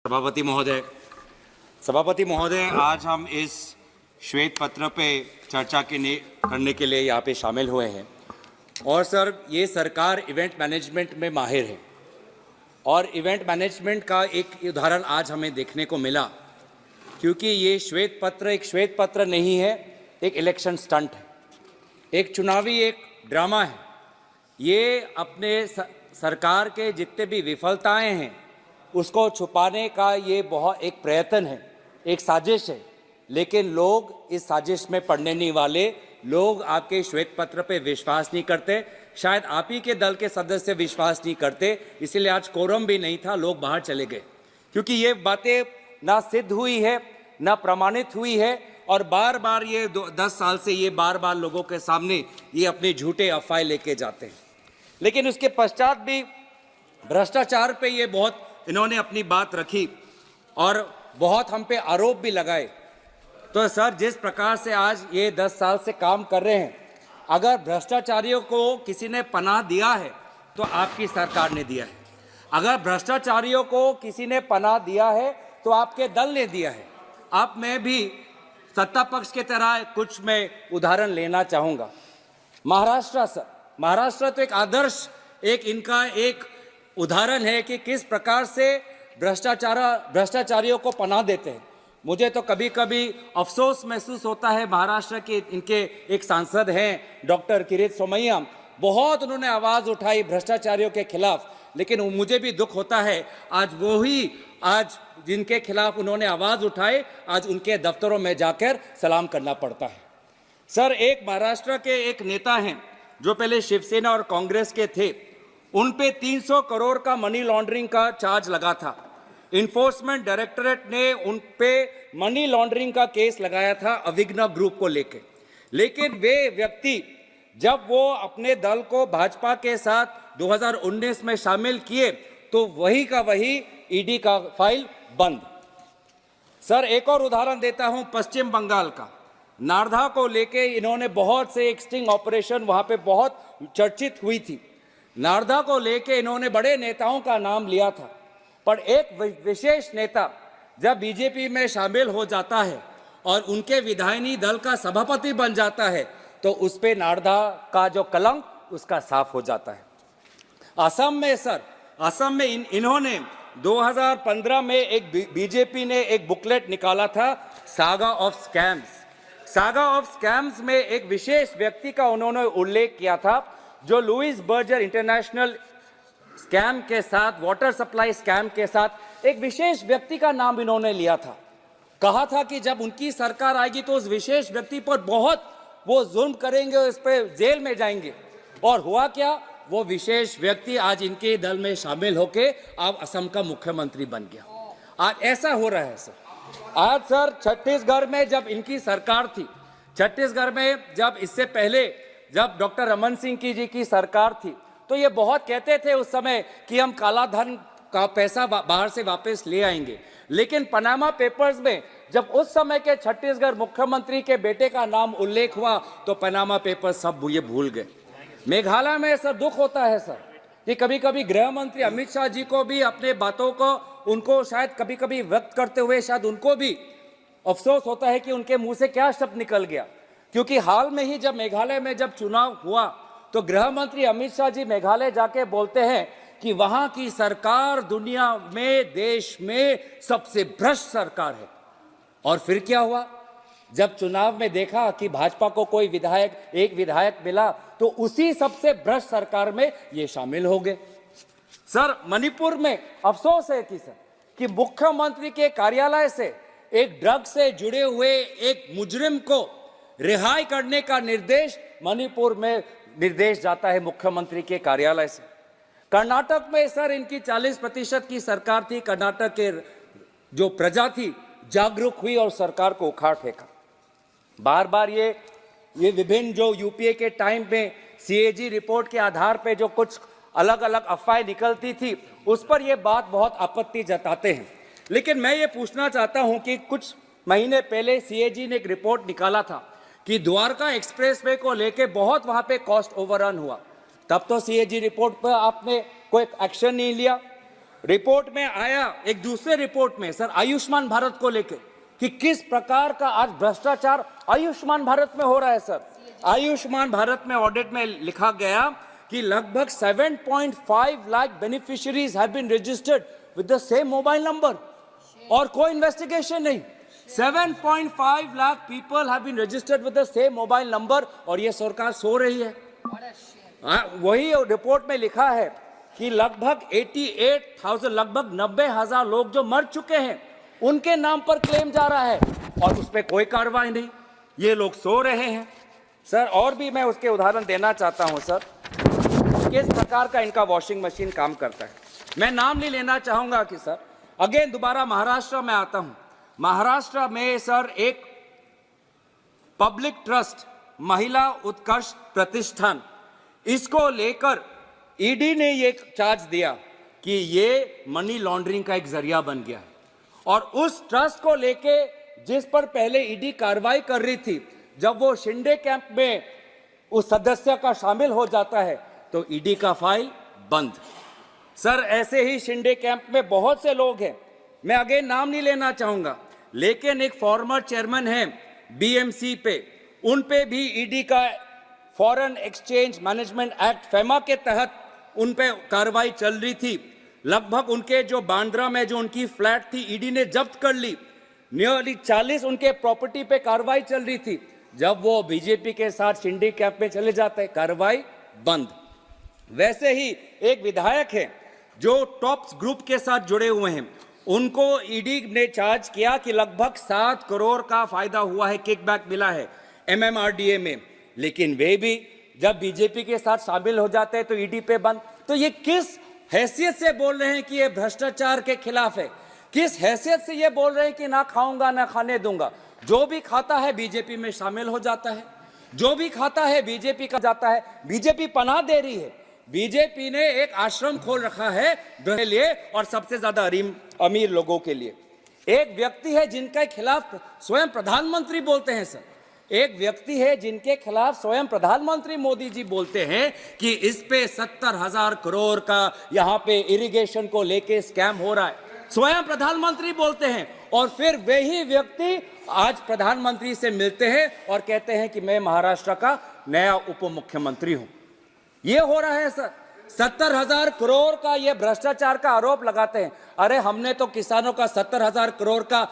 सभापति महोदय, आज हम इस श्वेत पत्र पे चर्चा करने के लिए यहाँ पे शामिल हुए हैं। और सर, ये सरकार इवेंट मैनेजमेंट में माहिर है और इवेंट मैनेजमेंट का एक उदाहरण आज हमें देखने को मिला, क्योंकि ये श्वेत पत्र एक श्वेत पत्र नहीं है, एक इलेक्शन स्टंट है, एक चुनावी एक ड्रामा है। ये अपने सरकार के जितने भी विफलताएं हैं उसको छुपाने का ये बहुत एक प्रयत्न है, एक साजिश है। लेकिन लोग इस साजिश में पड़ने नहीं वाले। लोग आपके श्वेत पत्र पे विश्वास नहीं करते, शायद आप ही के दल के सदस्य विश्वास नहीं करते, इसीलिए आज कोरम भी नहीं था, लोग बाहर चले गए, क्योंकि ये बातें ना सिद्ध हुई है ना प्रमाणित हुई है। और बार बार ये 10 साल से ये बार बार लोगों के सामने ये अपने झूठे अफवाह लेके जाते हैं। लेकिन उसके पश्चात भी भ्रष्टाचार पे ये बहुत इन्होंने अपनी बात रखी और बहुत हम पे आरोप भी लगाए। तो सर, जिस प्रकार से आज ये 10 साल से काम कर रहे हैं, अगर भ्रष्टाचारियों को किसी ने पनाह दिया है तो आपकी सरकार ने दिया है। अगर भ्रष्टाचारियों को किसी ने पनाह दिया है तो आपके दल ने दिया है। अब मैं भी सत्ता पक्ष के तरह कुछ मैं उदाहरण लेना चाहूँगा। महाराष्ट्र, सर, महाराष्ट्र तो एक आदर्श, एक इनका एक उदाहरण है कि किस प्रकार से भ्रष्टाचारियों को पनाह देते हैं। मुझे तो कभी कभी अफसोस महसूस होता है, महाराष्ट्र के इनके एक सांसद हैं डॉक्टर किरीट सोमैया, बहुत उन्होंने आवाज़ उठाई भ्रष्टाचारियों के खिलाफ, लेकिन मुझे भी दुख होता है आज वही आज जिनके खिलाफ उन्होंने आवाज़ उठाई, आज उनके दफ्तरों में जाकर सलाम करना पड़ता है। सर, एक महाराष्ट्र के एक नेता हैं जो पहले शिवसेना और कांग्रेस के थे, उन पे 300 करोड़ का मनी लॉन्ड्रिंग का चार्ज लगा था। इन्फोर्समेंट डायरेक्टरेट ने उन पे मनी लॉन्ड्रिंग का केस लगाया था अविघ्न ग्रुप को लेके। लेकिन वे व्यक्ति जब वो अपने दल को भाजपा के साथ 2019 में शामिल किए तो वही का वही ईडी का फाइल बंद। सर, एक और उदाहरण देता हूं पश्चिम बंगाल का। नारधा को लेके इन्होंने बहुत से एक स्टिंग ऑपरेशन वहां पे बहुत चर्चित हुई थी। नारधा को लेके इन्होंने बड़े नेताओं का नाम लिया था, पर एक विशेष नेता जब बीजेपी में शामिल हो जाता है और उनके विधायनी दल का सभापति बन जाता है तो उस पे नारधा का जो कलंक उसका साफ हो जाता है। असम में, सर, असम में इन्होंने 2015 में एक बीजेपी ने एक बुकलेट निकाला था, saga of scams. Saga of scams में एक विशेष व्यक्ति का उन्होंने उल्लेख किया था जो लुइस बर्जर इंटरनेशनल स्कैम के साथ, वाटर सप्लाई स्कैम के साथ एक विशेष व्यक्ति का नाम इन्होंने लिया था। कहा था कि जब उनकी सरकार आएगी तो उस विशेष व्यक्ति पर बहुत वो जुल्म करेंगे, उस पर जेल में जाएंगे। और हुआ क्या, वो विशेष व्यक्ति आज इनके दल में शामिल होके अब असम का मुख्यमंत्री बन गया। आज ऐसा हो रहा है सर। आज सर, छत्तीसगढ़ में जब इनकी सरकार थी, छत्तीसगढ़ में जब इससे पहले जब डॉक्टर रमन सिंह जी की सरकार थी, तो ये बहुत कहते थे उस समय कि हम काला धन का पैसा बाहर से वापस ले आएंगे। लेकिन पनामा पेपर्स में जब उस समय के छत्तीसगढ़ मुख्यमंत्री के बेटे का नाम उल्लेख हुआ तो पनामा पेपर्स सब ये भूल गए। मेघालय में सर दुख होता है सर कि कभी कभी गृह मंत्री अमित शाह जी को भी अपने बातों को उनको शायद कभी कभी व्यक्त करते हुए शायद उनको भी अफसोस होता है कि उनके मुंह से क्या शब्द निकल गया। क्योंकि हाल में ही जब मेघालय में जब चुनाव हुआ तो गृह मंत्री अमित शाह जी मेघालय जाके बोलते हैं कि वहां की सरकार दुनिया में, देश में सबसे भ्रष्ट सरकार है। और फिर क्या हुआ, जब चुनाव में देखा कि भाजपा को कोई एक विधायक मिला तो उसी सबसे भ्रष्ट सरकार में ये शामिल हो गए। सर, मणिपुर में अफसोस है कि मुख्यमंत्री के कार्यालय से एक ड्रग से जुड़े हुए एक मुजरिम को रिहाई करने का निर्देश मणिपुर में निर्देश जाता है मुख्यमंत्री के कार्यालय से। कर्नाटक में सर इनकी 40% की सरकार थी। कर्नाटक के जो प्रजा थी जागरूक हुई और सरकार को उखाड़ फेंका। बार बार ये विभिन्न जो यूपीए के टाइम में सीएजी रिपोर्ट के आधार पे जो कुछ अलग अलग अफवाहें निकलती थी उस पर ये बात बहुत आपत्ति जताते हैं। लेकिन मैं ये पूछना चाहता हूं कि कुछ महीने पहले सीएजी ने एक रिपोर्ट निकाला था कि द्वारका एक्सप्रेसवे को लेके बहुत वहां पे कॉस्ट ओवररन हुआ। तब तो सीएजी रिपोर्ट पर आपने कोई एक्शन नहीं लिया। रिपोर्ट में आया एक दूसरे रिपोर्ट में सर आयुष्मान भारत को लेकर कि किस प्रकार का आज भ्रष्टाचार आयुष्मान भारत में हो रहा है सर। आयुष्मान भारत में ऑडिट में लिखा गया कि लगभग 7.5 lakh beneficiaries have been registered with the same mobile number और कोई इन्वेस्टिगेशन नहीं। 7.5 lakh people have been registered with the same mobile number और ये सरकार सो रही है। वही रिपोर्ट में लिखा है कि लगभग 88,000 लगभग 90,000 लोग जो मर चुके हैं उनके नाम पर क्लेम जा रहा है और उस पर कोई कार्रवाई नहीं। ये लोग सो रहे हैं सर। और भी मैं उसके उदाहरण देना चाहता हूं सर, किस प्रकार का इनका वॉशिंग मशीन काम करता है। मैं नाम नहीं लेना चाहूंगा कि सर अगेन दोबारा महाराष्ट्र में आता हूं। महाराष्ट्र में सर एक पब्लिक ट्रस्ट महिला उत्कर्ष प्रतिष्ठान, इसको लेकर ईडी ने ये चार्ज दिया कि ये मनी लॉन्ड्रिंग का एक जरिया बन गया है और उस ट्रस्ट को लेके जिस पर पहले ईडी कार्रवाई कर रही थी, जब वो शिंदे कैंप में उस सदस्य का शामिल हो जाता है तो ईडी का फाइल बंद। सर ऐसे ही शिंदे कैंप में बहुत से लोग हैं, मैं अगेन नाम नहीं लेना चाहूंगा, लेकिन एक फॉर्मर चेयरमैन है बीएमसी पे, उन पे भी ईडी का foreign exchange management act FEMA के तहत उन पे कार्रवाई चल रही थी। लगभग उनके जो बांद्रा में जो उनकी फ्लैट थी ईडी ने जब्त कर ली। नियरली 40 उनके प्रॉपर्टी पे कार्रवाई चल रही थी। जब वो बीजेपी के साथ शिंदे कैंप में चले जाते हैं कार्रवाई बंद। वैसे ही एक विधायक है जो टॉप्स ग्रुप के साथ जुड़े हुए हैं, उनको ईडी ने चार्ज किया कि लगभग 7 करोड़ का फायदा हुआ है, किकबैक मिला है एमएमआरडीए में, लेकिन वे भी जब बीजेपी के साथ शामिल हो जाते हैं तो ईडी पे बंद। तो ये किस हैसियत से बोल रहे हैं कि ये भ्रष्टाचार के खिलाफ है? किस हैसियत से ये बोल रहे हैं कि ना खाऊंगा ना खाने दूंगा? जो भी खाता है बीजेपी में शामिल हो जाता है, जो भी खाता है बीजेपी का जाता है। बीजेपी पनाह दे रही है। बीजेपी ने एक आश्रम खोल रखा है के लिए और सबसे ज्यादा अमीर लोगों के लिए। एक व्यक्ति है जिनके खिलाफ स्वयं प्रधानमंत्री बोलते हैं सर, एक व्यक्ति है जिनके खिलाफ स्वयं प्रधानमंत्री मोदी जी बोलते हैं कि इस पे 70,000 करोड़ का यहाँ पे इरिगेशन को लेके स्कैम हो रहा है। स्वयं प्रधानमंत्री बोलते हैं और फिर वही व्यक्ति आज प्रधानमंत्री से मिलते हैं और कहते हैं कि मैं महाराष्ट्र का नया उप मुख्यमंत्री हूं। ये हो रहा है सर। 70,000 करोड़ का ये भ्रष्टाचार का आरोप लगाते हैं। अरे हमने तो किसानों का 70,000 करोड़ का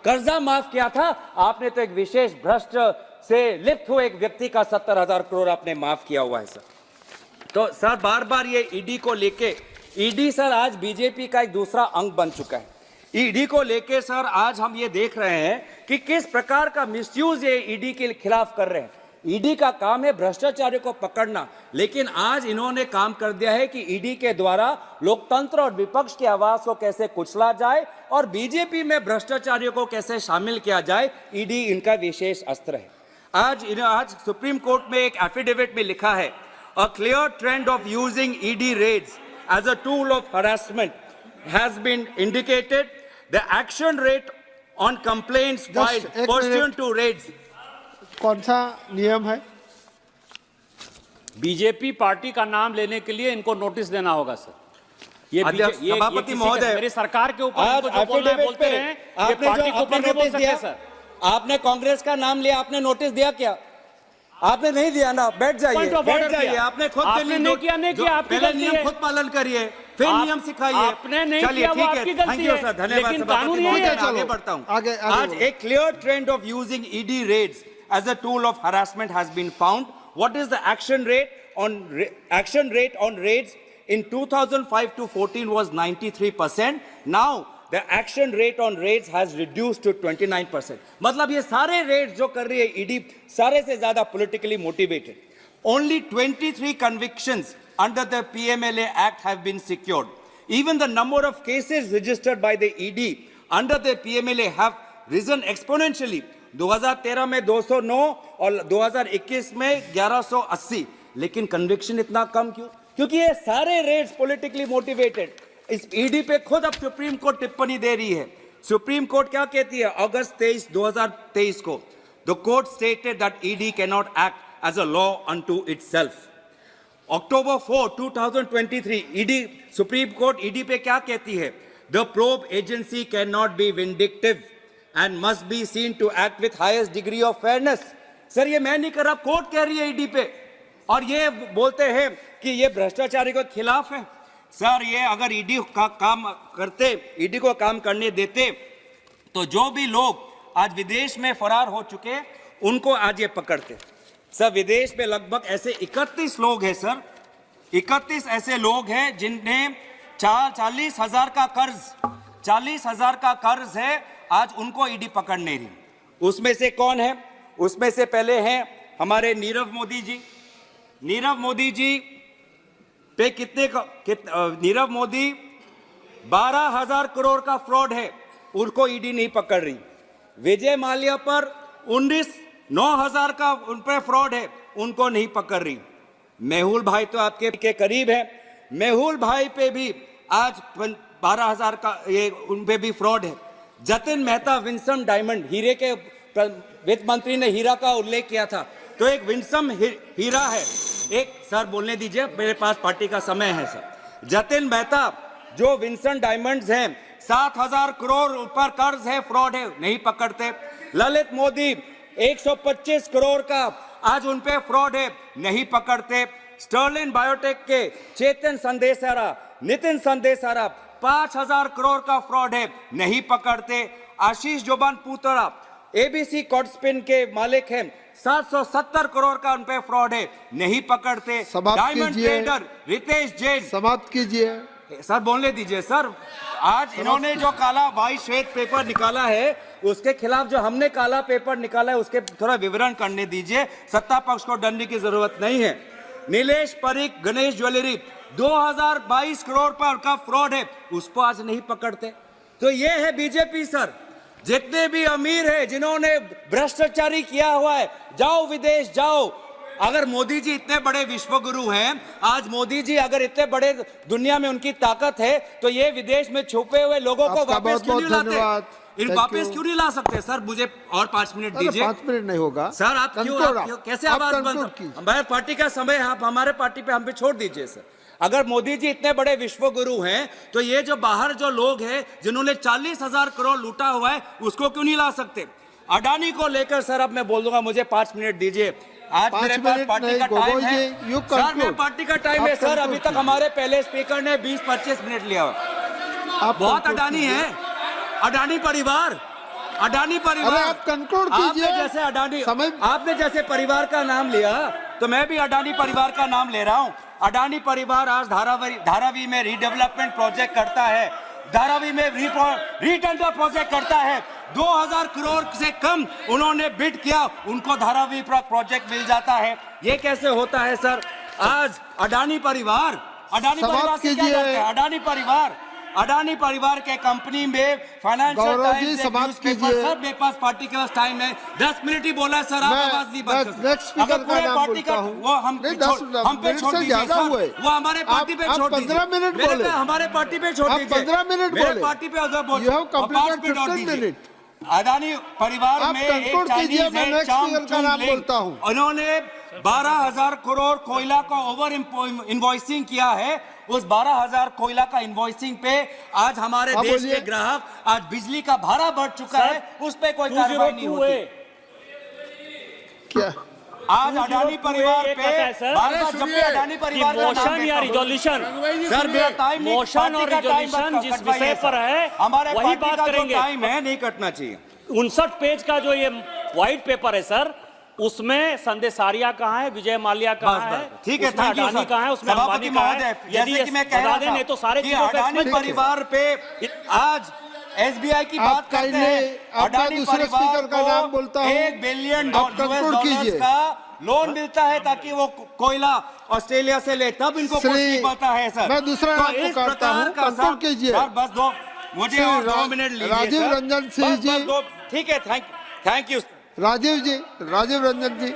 कर्जा माफ किया था, आपने तो एक विशेष भ्रष्ट से लिप्त हुए एक व्यक्ति का 70,000 करोड़ आपने माफ किया हुआ है सर। तो सर बार बार ये ईडी को लेके, ईडी सर आज बीजेपी का एक दूसरा अंग बन चुका है। ईडी को लेके सर आज हम ये देख रहे हैं कि किस प्रकार का मिसयूज ये ईडी के खिलाफ कर रहे हैं। ईडी का काम है भ्रष्टाचारियों को पकड़ना, लेकिन आज इन्होंने काम कर दिया है कि ईडी के द्वारा लोकतंत्र और विपक्ष की आवाज को कैसे कुचला जाए और बीजेपी में भ्रष्टाचारियों को कैसे शामिल किया जाए। ईडी इनका विशेष अस्त्र है। आज सुप्रीम कोर्ट में एक एफिडेविट में लिखा है, a clear trend of using ED raids as a tool of harassment has been indicated. The action rate on complaints filed pursuant to raids. कौन सा नियम है? बीजेपी पार्टी का नाम लेने के लिए इनको नोटिस देना होगा सर। ये सभापति महोदय, मेरी सरकार के ऊपर जो बोलना है बोलते रहे, ये पार्टी को ऊपर नहीं बोल सकते सर। आपने कांग्रेस का नाम लिया, आपने नोटिस दिया क्या? आपने नहीं दिया ना, बैठ जाइए, बैठ जाइए। आपने खुद नहीं किया, नहीं किया, आपकी गलती है। नियम खुद पालन करिए, फिर नियम सिखाइए। आपने नहीं किया, वो आपकी गलती है। सर, धन्यवाद सभापति महोदय। आगे बढ़ता हूं। आज एक clear trend of using ED raids as a tool of harassment has been found. What is the action rate on raids in 2005 to 14 was 93%. Now the action rate on raids has reduced to 29%. मतलब ये सारे raids जो कर रही है ED सारे से ज्यादा politically motivated. Only 23 convictions under the PMLA Act have been secured. Even the number of cases registered by the ED under the PMLA have risen exponentially. 2013 में 209 और 2021 में 1180, लेकिन कन्विक्शन इतना कम क्यों? क्योंकि ये सारे रेड्स पॉलिटिकली मोटिवेटेड। इस ईडी पे खुद अब सुप्रीम कोर्ट टिप्पणी दे रही है। सुप्रीम कोर्ट क्या कहती है? अगस्त 23, 2023 को the court stated that ED can not act as a law unto itself. October 4, 2023, ED supreme court ED पे क्या कहती है? The probe agency can not be vindictive and must be seen to act with highest degree of fairness. Sir ये मैं नहीं कर रहा, court कह रही है ईडी पे, और ये बोलते हैं कि ये भ्रष्टाचारी के खिलाफ है। सर ये अगर ईडी का काम करते, ईडी को काम करने देते, तो जो भी लोग आज विदेश में फरार हो चुके उनको आज ये पकड़ते। सर विदेश में लगभग ऐसे 31 लोग हैं सर, 31 ऐसे लोग हैं जिन्हें 40,000 का कर्ज, 40,000 का कर्ज है, आज उनको ईडी पकड़ नहीं रही। उसमें से कौन है? उसमें से पहले हैं हमारे नीरव मोदी जी। नीरव मोदी जी पे नीरव मोदी 12,000 करोड़ का फ्रॉड है, उनको ईडी नहीं पकड़ रही। विजय माल्या पर 9,000 का उन पर फ्रॉड है, उनको नहीं पकड़ रही। मेहुल भाई तो आपके के करीब है, मेहुल भाई पे भी आज 12,000 का ये उन पे भी फ्रॉड है। जतिन मेहता विंसम डायमंड, हीरे के वित्त मंत्री ने हीरा का उल्लेख किया था, तो एक विंसम हीरा है। एक सर बोलने दीजिए, मेरे पास पार्टी का समय है सर। जतिन मेहता जो विंसन डायमंड्स हैं, 7,000 करोड़ ऊपर कर्ज है, फ्रॉड है, नहीं पकड़ते। ललित मोदी 125 करोड़ का आज उन पे फ्रॉड है, नहीं पकड़ते। स्टर्लिन बायोटेक के चेतन संदेशारा, नितिन संदेशारा 5,000 करोड़ का फ्रॉड है, नहीं पकड़ते। आशीष जोबान पुतरा एबीसी कॉर्डस्पिन के मालिक हैं, 770 करोड़ का उन पे फ्रॉड है, नहीं पकड़ते। डायमंड ट्रेडर रितेश जैन, समाप्त कीजिए सर, बोलने दीजिए सर। आज इन्होंने जो काला वाइट श्वेत पेपर निकाला है, उसके खिलाफ जो हमने काला पेपर निकाला है, उसके थोड़ा विवरण करने दीजिए। सत्ता पक्ष को डरने की जरूरत नहीं है। नीलेश परीख गणेश ज्वेलरी 2022 करोड़ पर का फ्रॉड है, उसको आज नहीं पकड़ते। तो ये है बीजेपी सर। जितने भी अमीर है जिन्होंने भ्रष्टाचारी किया हुआ है, जाओ विदेश जाओ। अगर मोदी जी इतने बड़े विश्वगुरु हैं, आज मोदी जी अगर इतने बड़े दुनिया में उनकी ताकत है, तो ये विदेश में छुपे हुए लोगों को वापस क्यों नहीं लाते? इन वापस क्यों नहीं ला सकते? सर मुझे और 5 मिनट दीजिए। 5 मिनट नहीं होगा सर, आप क्यों कैसे आवाज बंद? हमारे पार्टी का समय है, आप हमारे पार्टी पे हम पे छोड़ दीजिए सर। अगर मोदी जी इतने बड़े विश्वगुरु हैं, तो ये जो बाहर जो लोग हैं जिन्होंने 40,000 करोड़ लूटा हुआ है, उसको क्यों नहीं ला सकते? अडानी को लेकर सर अब मैं बोल दूंगा, मुझे 5 मिनट दीजिए। आज मेरे पास पार्टी का टाइम है सर, मेरे पार्टी का टाइम है सर। अभी तक हमारे पहले स्पीकर ने 20-25 मिनट लिया। बहुत अडानी है, अडानी परिवार, अडानी परिवार। आप कंक्लूड कीजिए। आपने जैसे अडानी, आपने जैसे परिवार का नाम लिया, तो मैं भी अडानी परिवार का नाम ले रहा हूं। अडानी परिवार आज धारावी में रीडेवलपमेंट प्रोजेक्ट करता है, धारावी में रीटेंडर प्रोजेक्ट करता है। 2,000 करोड़ से कम उन्होंने बिड किया, उनको धारावी प्रोजेक्ट मिल जाता है। ये कैसे होता है सर? आज अडानी परिवार से क्या करते हैं? अडानी परिवार के कंपनी में फाइनेंशियल टाइम्स सर, मेरे पास पार्टी के पास टाइम है, 10 मिनट ही बोला सर, आप आवाज नहीं बंद कर सकते। अगर पूरे पार्टी का वो हम पे छोड़ दीजिए सर, वो हमारे पार्टी पे छोड़ दीजिए। 15 मिनट बोले, हमारे पार्टी पे छोड़ दीजिए। 15 मिनट मेरे पार्टी पे बोल। अडानी परिवार में एक चाइनीज है, चांग चुंग लिंग, उन्होंने 12,000 करोड़ कोयला का ओवर इनवॉइसिंग किया है। उस 12,000 कोयला का इनवॉइसिंग पे आज हमारे देश के ग्राहक, आज बिजली का भाड़ा बढ़ चुका है, उस पे कोई कार्रवाई नहीं होती। क्या आज अडानी परिवार पे जब भी अडानी परिवार का मोशन या रिजोल्यूशन, सर मेरा टाइम नहीं, मोशन और रिजोल्यूशन जिस विषय पर है हमारे वही पार्टी बात का जो करेंगे। टाइम है नहीं कटना चाहिए। 59 पेज का जो ये व्हाइट पेपर है सर, उसमें संदेशारिया कहाँ है, विजय माल्या कहाँ है, ठीक है, थैंक यू अडानी कहाँ है, उसमें अंबानी कहाँ है। जैसे कि मैं कह रहा था तो सारे कि अडानी परिवार पे आज एसबीआई की बात करते हैं। अडानी परिवार को $1 बिलियन का लोन मिलता है ताकि वो कोयला ऑस्ट्रेलिया से ले, तब इनको कुछ नहीं पता है सर। मैं दूसरा तो इस प्रकार का कंट्रोल कीजिए सर, बस दो, मुझे और 2 मिनट लीजिए। राजीव रंजन सिंह जी, ठीक है, thank you Rajiv Ranjan ji.